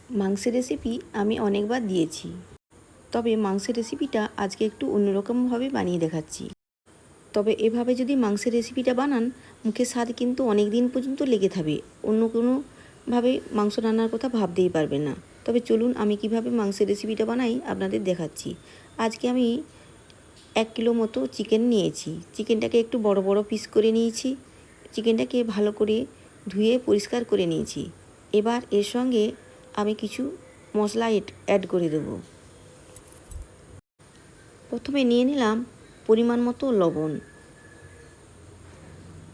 মাংসের রেসিপি আমি অনেকবার দিয়েছি, তবে মাংসের রেসিপিটা আজকে একটু অন্যরকমভাবে বানিয়ে দেখাচ্ছি। তবে এভাবে যদি মাংসের রেসিপিটা বানান, মুখের স্বাদ কিন্তু অনেক দিন পর্যন্ত লেগে থাকবে। অন্য কোনোভাবে মাংস রান্নার কথা ভাবতেই পারবে না। তবে চলুন আমি কিভাবে মাংসের রেসিপিটা বানাই আপনাদের দেখাচ্ছি। আজকে আমি 1 কিলো মতো চিকেন নিয়েছি। চিকেনটাকে একটু বড় বড় পিস করে নিয়েছি। চিকেনটাকে ভালো করে ধুয়ে পরিষ্কার করে নিয়েছি। এবার এর সঙ্গে আমি কিছু মশলা অ্যাড করে দেবো। প্রথমে নিয়ে নিলাম পরিমাণ মতো লবণ।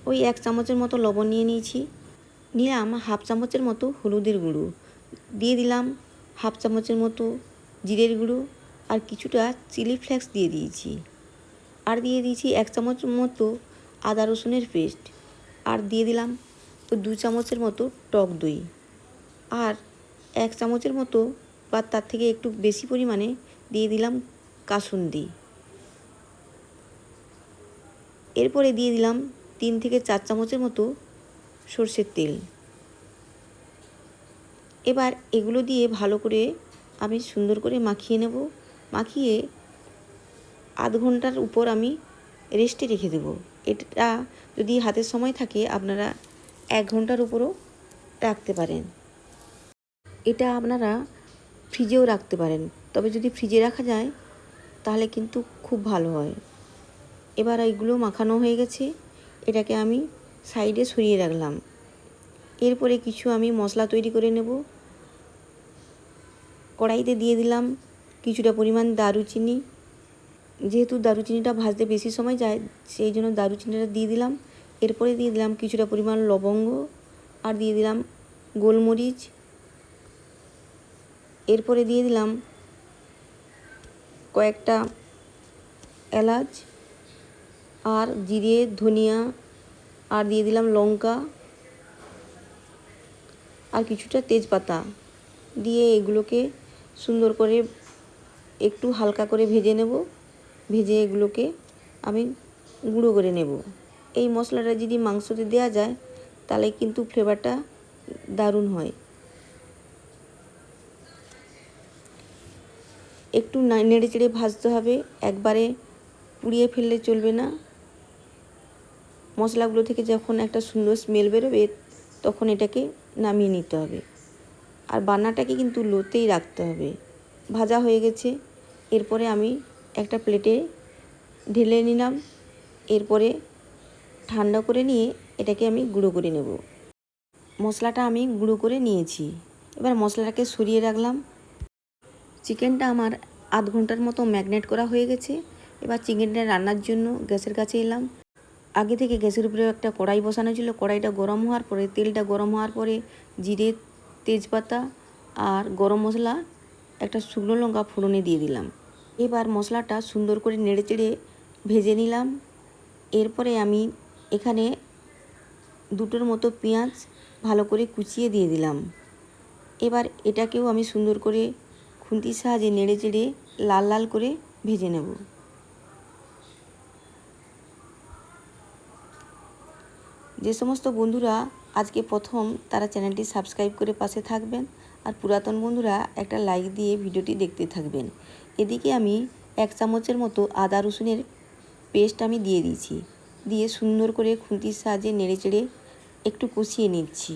ওই 1 চামচের মতো লবণ নিয়ে নিয়েছি। নিলাম হাফ চামচের মতো হলুদের গুঁড়ো, দিয়ে দিলাম হাফ চামচের মতো জিরের গুঁড়ো, আর কিছুটা চিলি ফ্লেক্স দিয়ে দিয়েছি। আর দিয়ে দিয়েছি 1 চামচ মতো আদা রসুনের পেস্ট। আর দিয়ে দিলাম 2 চামচের মতো টক দই। আর 1 চামচের মতো বা তার থেকে একটু বেশি পরিমাণে দিয়ে দিলাম কাসুন্দি। এরপরে দিয়ে দিলাম 3 থেকে 4 চামচের মতো সরষের তেল। এবার এগুলো দিয়ে ভালো করে আমি সুন্দর করে মাখিয়ে নেব। মাখিয়ে আধ ঘন্টার উপর আমি রেস্টে রেখে দেবো। এটা যদি হাতের সময় থাকে আপনারা 1 ঘন্টার উপরও রাখতে পারেন। এটা আপনারা ফ্রিজেও রাখতে পারেন, তবে যদি ফ্রিজে রাখা যায় তাহলে কিন্তু খুব ভালো হয়। এবার এইগুলো মাখানো হয়ে গেছে, এটাকে আমি সাইডে সরিয়ে রাখলাম। এরপরে কিছু আমি মশলা তৈরি করে নেব। কড়াইতে দিয়ে দিলাম কিছুটা পরিমাণ দারুচিনি। যেহেতু দারুচিনিটা ভাজতে বেশি সময় যায়, সেই জন্য দারুচিনিটা দিয়ে দিলাম। এরপরে দিয়ে দিলাম কিছুটা পরিমাণ লবঙ্গ, আর দিয়ে দিলাম গোলমরিচ। এরপরে দিয়ে দিলাম কয়েকটা এলাচ, আর জিরে, ধনিয়া, আর দিয়ে দিলাম লঙ্কা, আর কিছুটা তেজপাতা দিয়ে এগুলোকে সুন্দর করে একটু হালকা করে ভেজে নেব। ভেজে এগুলোকে আমি গুঁড়ো করে নেব। এই মশলাটা যদি মাংসতে দেওয়া যায় তাহলে কিন্তু ফ্লেভারটা দারুণ হয়। একটু নেড়ে চেড়ে ভাজতে হবে, একবারে পুড়িয়ে ফেললে চলবে না। মশলাগুলো থেকে যখন একটা সুন্দর স্মেল বেরোবে তখন এটাকে নামিয়ে নিতে হবে। আর বান্নাটাকে কিন্তু লোতেই রাখতে হবে। ভাজা হয়ে গেছে, এরপরে আমি একটা প্লেটে ঢেলে নিলাম। এরপরে ঠান্ডা করে নিয়ে এটাকে আমি গুঁড়ো করে নেব। মশলাটা আমি গুঁড়ো করে নিয়েছি। এবার মশলাটাকে সরিয়ে রাখলাম। চিকেনটা আমার আধ ঘন্টার মতো ম্যারিনেট করা হয়ে গেছে। এবার চিকেনটা রান্নার জন্য গ্যাসের কাছে এলাম। আগে থেকে গ্যাসের উপরে একটা কড়াই বসানো ছিল। কড়াইটা গরম হওয়ার পরে, তেলটা গরম হওয়ার পরে জিরে, তেজপাতা আর গরম মশলা, একটা শুকনো লঙ্কা ফোড়নে দিয়ে দিলাম। এবার মশলাটা সুন্দর করে নেড়ে চেড়ে ভেজে নিলাম। এরপরে আমি এখানে 2টোর মতো পেঁয়াজ ভালো করে কুচিয়ে দিয়ে দিলাম। এবার এটাকেও আমি সুন্দর করে খুন্তির সাহায্যে নেড়ে চেড়ে লাল লাল করে ভেজে নেব। যে সমস্ত বন্ধুরা আজকে প্রথম, তারা চ্যানেলটি সাবস্ক্রাইব করে পাশে থাকবেন, আর পুরাতন বন্ধুরা একটা লাইক দিয়ে ভিডিওটি দেখতে থাকবেন। এদিকে আমি 1 চামচের মতো আদা রসুনের পেস্ট আমি দিয়ে দিয়েছি। দিয়ে সুন্দর করে খুন্তির সাহায্যে নেড়ে চেড়ে একটু কষিয়ে নিচ্ছি।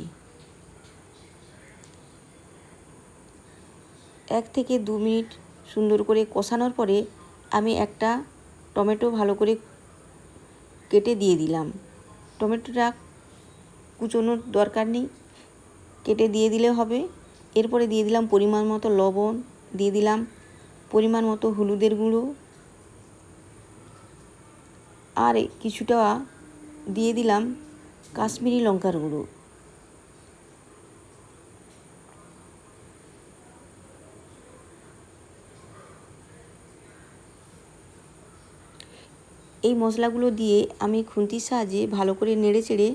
1 থেকে 2 মিনিট সুন্দর করে কষানোর পরে আমি একটা টমেটো ভালো করে কেটে দিয়ে দিলাম। টমেটোটা কুচোনোর দরকার নেই, কেটে দিয়ে দিলে হবে। এরপরে দিয়ে দিলাম পরিমাণ মতো লবণ, দিয়ে দিলাম পরিমাণ মতো হলুদের গুঁড়ো, আর কিছুটা দিয়ে দিলাম কাশ্মীরি লঙ্কার গুঁড়ো। এই মশলাগুলো দিয়ে আমি খুন্তির সাহায্যে ভালো করে নেড়ে চেড়ে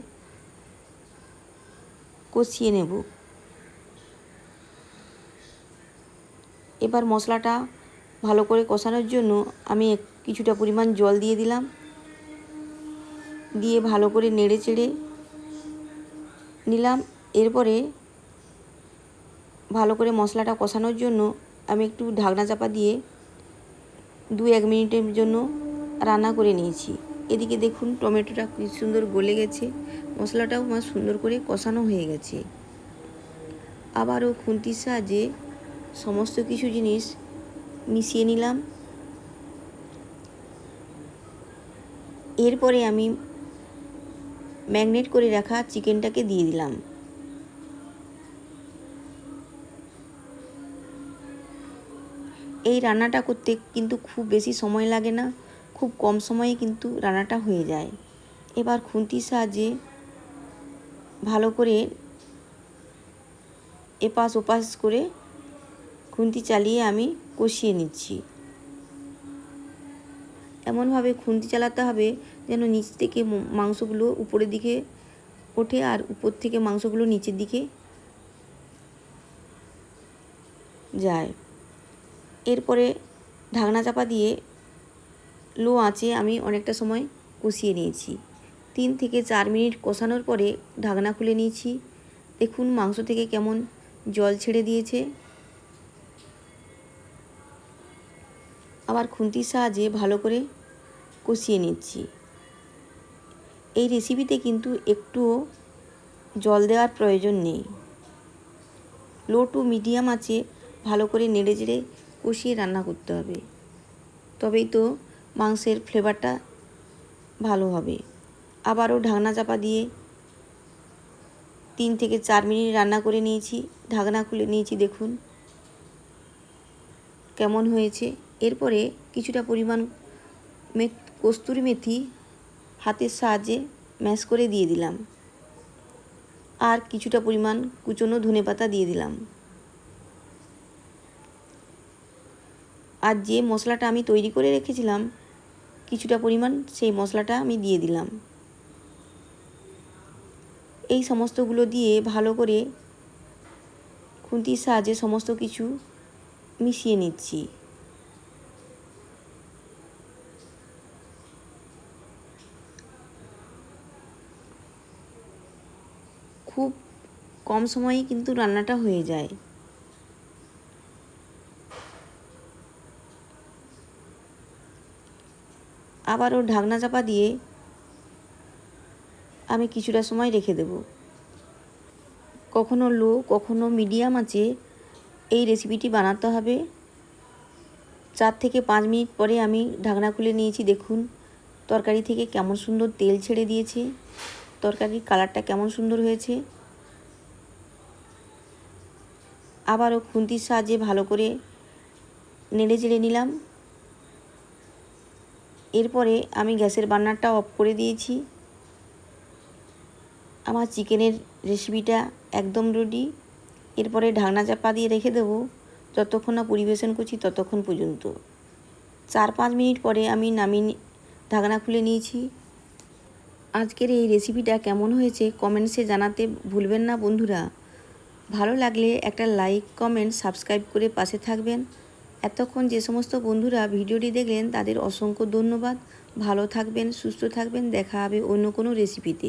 কষিয়ে নেব। এবার মশলাটা ভালো করে কষানোর জন্য আমি কিছুটা পরিমাণ জল দিয়ে দিলাম। দিয়ে ভালো করে নেড়ে চেড়ে নিলাম। এরপরে ভালো করে মশলাটা কষানোর জন্য আমি একটু ঢাকনা চাপা দিয়ে 2-1 মিনিটের জন্য রান্না করে নিয়েছি। এদিকে দেখুন টমেটোটা কি সুন্দর গলে গেছে, মশলাটাও আমার সুন্দর করে কষানো হয়ে গেছে। আবারও খুন্তির সাহায্যে সমস্ত কিছু জিনিস মিশিয়ে নিলাম। এরপরে আমি ম্যারিনেট করে রাখা চিকেনটাকে দিয়ে দিলাম। এই রান্নাটা করতে কিন্তু খুব বেশি সময় লাগে না, খুব কম সময়ে কিন্তু রান্নাটা হয়ে যায়। এবার খুন্তির সাহায্যে ভালো করে এপাশ ওপাশ করে খুন্তি চালিয়ে আমি কষিয়ে নিচ্ছি। এমনভাবে খুন্তি চালাতে হবে যেন নিচ থেকে মাংসগুলো উপরের দিকে ওঠে আর উপর থেকে মাংসগুলো নিচের দিকে যায়। এরপরে ঢাকনা চাপা দিয়ে লো আঁচে আমি অনেকটা সময় কষিয়ে নিয়েছি। 3 থেকে 4 মিনিট কষানোর পরে ঢাকনা খুলে নিয়েছি। দেখুন মাংস থেকে কেমন জল ছেড়ে দিয়েছে। আবার খুন্তির সাহায্যে ভালো করে কষিয়ে নিচ্ছি। এই রেসিপিতে কিন্তু একটুও জল দেওয়ার প্রয়োজন নেই। লো টু মিডিয়াম আঁচে ভালো করে নেড়ে চেড়ে কষিয়ে রান্না করতে হবে, তবেই তো মাংসের ফ্লেভারটা ভালো হবে। আবারও ঢাকনা চাপা দিয়ে 3 থেকে 4 মিনিট রান্না করে নিয়েছি। ঢাকনা খুলে নিয়েছি, দেখুন কেমন হয়েছে। এরপরে কিছুটা পরিমাণ কস্তুরি মেথি হাতের সাহায্যে ম্যাশ করে দিয়ে দিলাম, আর কিছুটা পরিমাণ কুচনো ধনেপাতা দিয়ে দিলাম। আর যে মশলাটা আমি তৈরি করে রেখেছিলাম কিছুটা পরিমাণ, সেই মশলাটা আমি দিয়ে দিলাম। এই সমস্তগুলো দিয়ে ভালো করে খুন্তির সাহায্যে সমস্ত কিছু মিশিয়ে নিচ্ছি। খুব কম সময়ে কিন্তু রান্নাটা হয়ে যায়। আবারও ঢাকনা চাপা দিয়ে আমি কিছুটা সময় রেখে দেব। কখনো লো কখনো মিডিয়াম আঁচে এই রেসিপিটি বানাতে হবে। 4 থেকে 5 মিনিট পরে আমি ঢাকনা খুলে নিয়েছি। দেখুন তরকারি থেকে কেমন সুন্দর তেল ছেড়ে দিয়েছে, তরকারির কালারটা কেমন সুন্দর হয়েছে। আবারও খুন্তির সাহায্যে ভালো করে নেড়ে চেড়ে নিলাম। এরপরে আমি গ্যাসের বার্নারটা অফ করে দিয়েছি। আমার চিকেনের রেসিপিটা একদম রেডি। এরপরে ঢাকনা চাপা দিয়ে রেখে দেবো যতক্ষণ না পরিবেশন করছি ততক্ষণ পর্যন্ত। 4-5 মিনিট পরে আমি নামিয়ে ঢাকনা খুলে নিয়েছি। আজকের এই রেসিপিটা কেমন হয়েছে কমেন্টসে জানাতে ভুলবেন না বন্ধুরা। ভালো লাগলে একটা লাইক, কমেন্ট, সাবস্ক্রাইব করে পাশে থাকবেন। এতক্ষণ যে সমস্ত বন্ধুরা ভিডিওটি দেখলেন তাদের অসংখ্য ধন্যবাদ। ভালো থাকবেন, সুস্থ থাকবেন। দেখা হবে অন্য কোনো রেসিপিতে।